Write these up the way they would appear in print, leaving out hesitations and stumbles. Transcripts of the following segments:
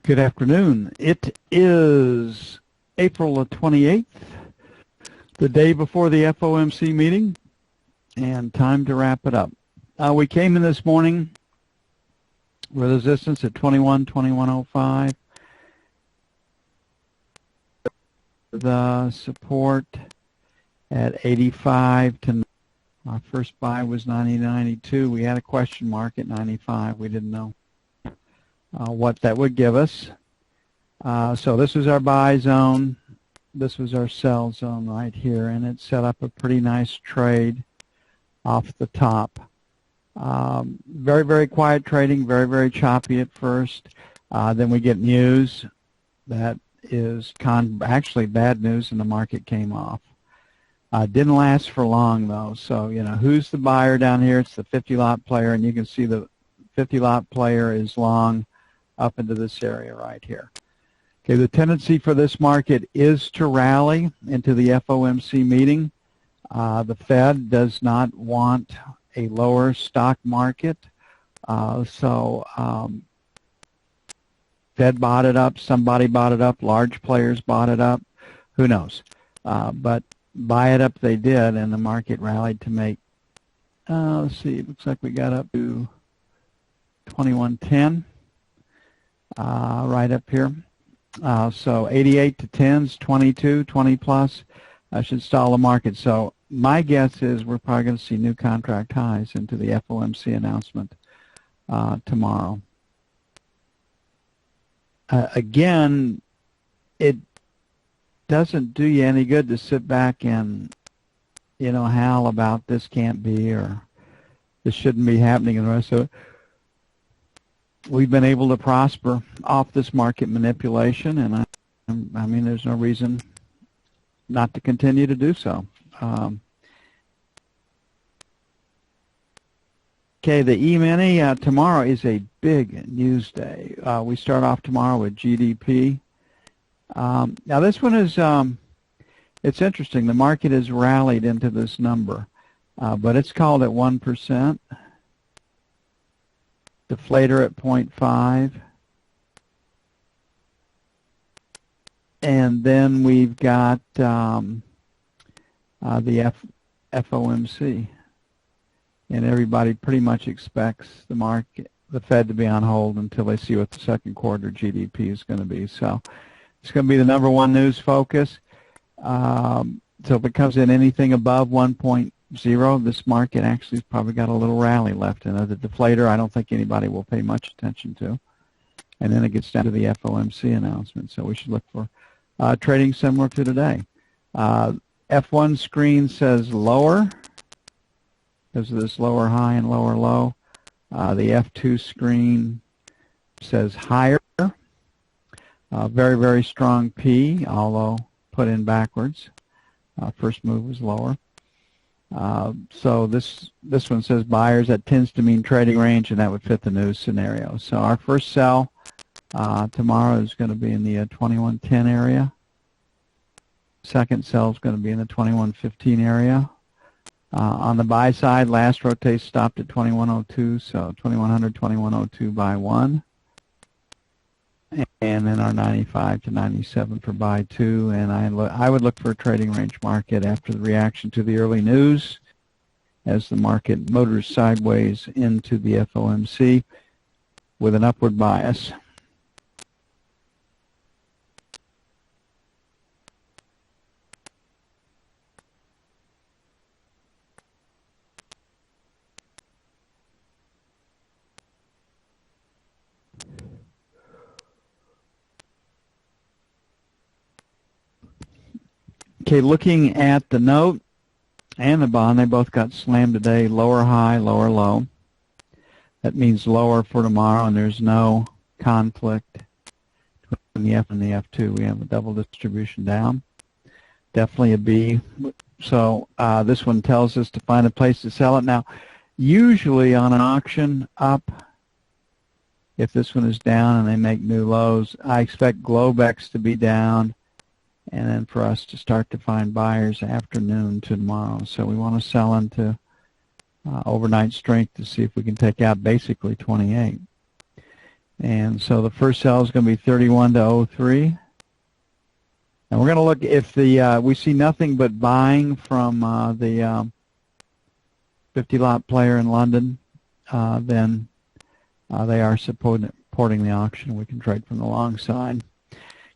Good afternoon. It is April the 28th, the day before the FOMC meeting, and time to wrap it up. We came in this morning with resistance at 21.05. The support at 85 to our first buy was 90.92. We had a question mark at 95. We didn't know what that would give us. So this was our buy zone. This was our sell zone right here, and it set up a pretty nice trade off the top. Very, very quiet trading, very, very choppy at first. Then we get news that is actually bad news, and the market came off. Didn't last for long, though. So, you know, who's the buyer down here? It's the 50-lot player, and you can see the 50-lot player is long up into this area right here. Okay, the tendency for this market is to rally into the FOMC meeting. The Fed does not want a lower stock market, Fed bought it up, somebody bought it up, large players bought it up, who knows. But buy it up they did, and the market rallied to make, let's see, it looks like we got up to 21.10 right up here. So 88 to 10s, 22, 20 plus should stall the market. So my guess is we're probably going to see new contract highs into the FOMC announcement tomorrow. Again, it doesn't do you any good to sit back and, you know, howl about this can't be or this shouldn't be happening and the rest of it. We've been able to prosper off this market manipulation, and I mean, there's no reason not to continue to do so. Okay, the E-mini tomorrow is a big news day. We start off tomorrow with GDP. Now this one is, it's interesting. The market has rallied into this number, but it's called at 1%. Deflator at 0.5. And then we've got the FOMC. And everybody pretty much expects the Fed to be on hold until they see what the second quarter GDP is going to be. So it's going to be the number one news focus. So if it comes in anything above 1.0, this market actually has probably got a little rally left in it. The deflator, I don't think anybody will pay much attention to. And then it gets down to the FOMC announcement. So we should look for trading similar to today. F1 screen says lower because of this lower high and lower low. The F2 screen says higher. Very, very strong P, although put in backwards. First move was lower. So this one says buyers. That tends to mean trading range, and that would fit the news scenario. So our first sell tomorrow is going to be in the 21.10 area. Second sell is going to be in the 21.15 area. On the buy side, last rotate stopped at 21.02, so 2100, 21.02 buy 1. And then our 95 to 97 for buy 2. And I would look for a trading range market after the reaction to the early news as the market motors sideways into the FOMC with an upward bias. Okay, looking at the note and the bond, they both got slammed today, lower high, lower low. That means lower for tomorrow, and there's no conflict between the F and the F2. We have a double distribution down. Definitely a B. So this one tells us to find a place to sell it. Now, usually on an auction up, if this one is down and they make new lows, I expect Globex to be down, and then for us to start to find buyers afternoon to tomorrow. So we want to sell into overnight strength to see if we can take out basically 28. And so the first sell is going to be 31 to 03. And we're going to look if the we see nothing but buying from the 50-lot player in London, then they are supporting the auction. We can trade from the long side.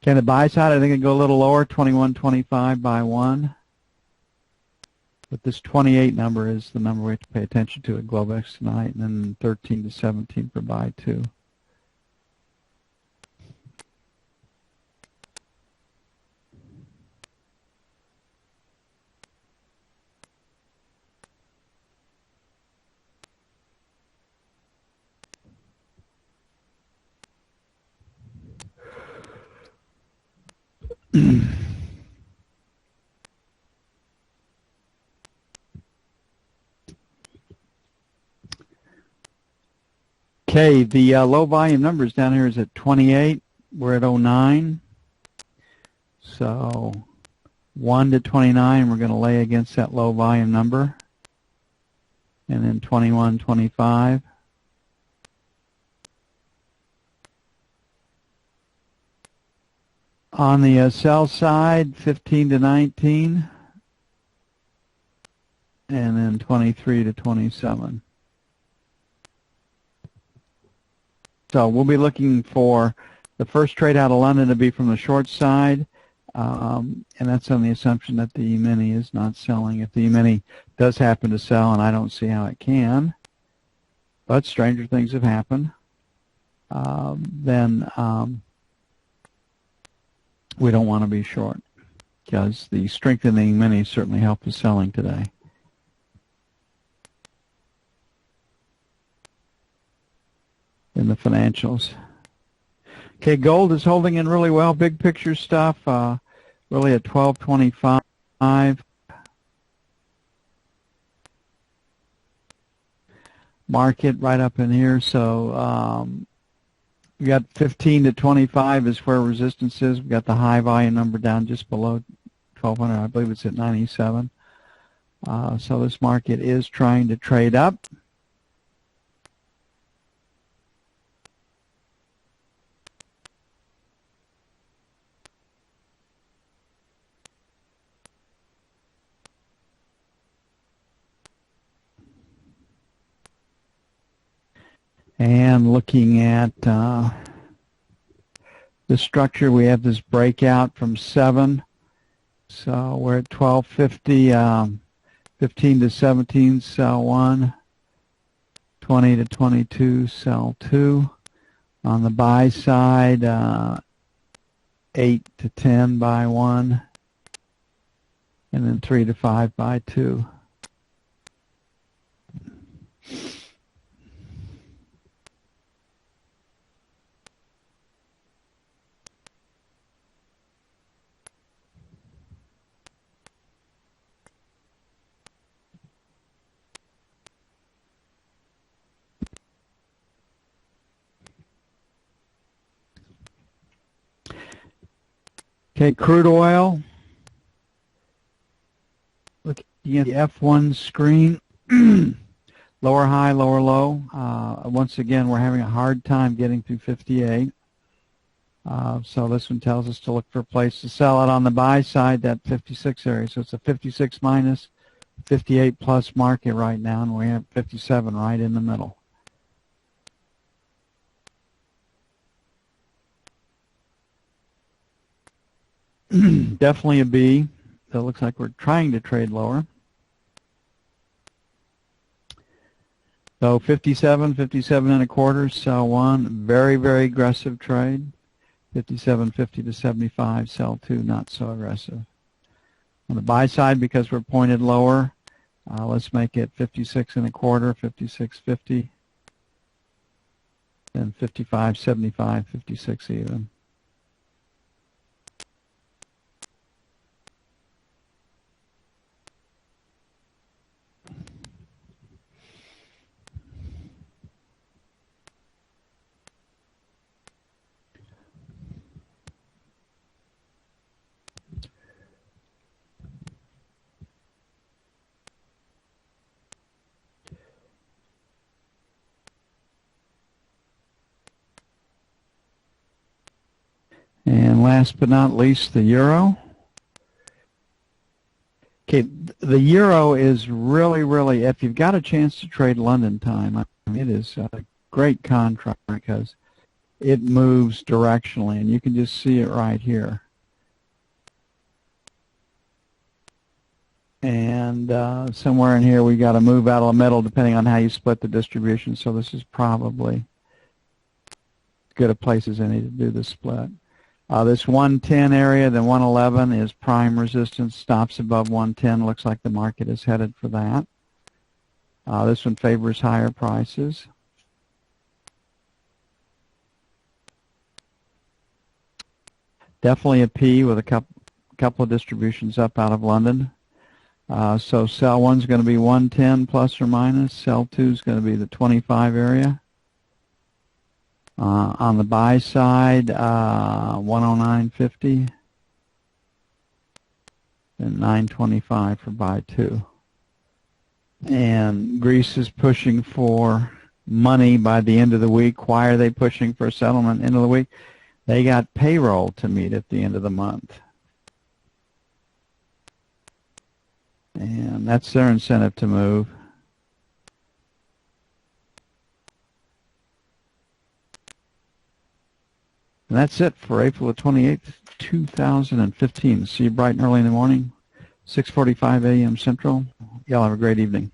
Okay, the buy side, I think it'll go a little lower, 21.25 by 1. But this 28 number is the number we have to pay attention to at Globex tonight, and then 13 to 17 for buy 2. Okay, the low volume numbers down here is at 28. We're at 09. So 1 to 29, we're going to lay against that low volume number. And then 21, 25. On the sell side, 15 to 19. And then 23 to 27. So we'll be looking for the first trade out of London to be from the short side, and that's on the assumption that the E-mini is not selling. If the E-mini does happen to sell, and I don't see how it can, but stranger things have happened, then we don't want to be short, because the strengthening E-mini certainly helped the selling today. In the financials. Okay, gold is holding in really well. Big picture stuff, really at 12.25. Market right up in here. So we got 15 to 25 is where resistance is. We got the high volume number down just below 1200. I believe it's at 97. So this market is trying to trade up. And looking at the structure, we have this breakout from 7. So we're at 1250, 15 to 17, sell 1. 20 to 22, sell 2. On the buy side, 8 to 10, buy 1. And then 3 to 5, buy 2. Okay, crude oil. Looking at the F1 screen, lower high, lower low. Once again, we're having a hard time getting through 58. So this one tells us to look for a place to sell it on the buy side, that 56 area. So it's a 56 minus, 58 plus market right now, and we have 57 right in the middle. Definitely a B. So it looks like we're trying to trade lower. So 57, 57 and a quarter, sell 1. Very, very aggressive trade. 57.50 to 75, sell 2, not so aggressive. On the buy side, because we're pointed lower, let's make it 56 and a quarter, 56.50, then 55.75, 56 even. And last but not least, the euro. Okay, the euro is really, if you've got a chance to trade London time, I mean, it is a great contract because it moves directionally, and you can just see it right here. And somewhere in here we got to move out of the middle depending on how you split the distribution, so this is probably as good a place as any to do the split. This 110 area, the 111 is prime resistance, stops above 110. Looks like the market is headed for that. This one favors higher prices. Definitely a P with a couple of distributions up out of London. So sell 1 is going to be 110 plus or minus. Sell 2 is going to be the 25 area. On the buy side, 109.50 and 925 for buy 2. And Greece is pushing for money by the end of the week. Why are they pushing for a settlement end of the week? They got payroll to meet at the end of the month. And that's their incentive to move. And that's it for April the 28th, 2015. See you bright and early in the morning, 6:45 a.m. Central. Y'all have a great evening.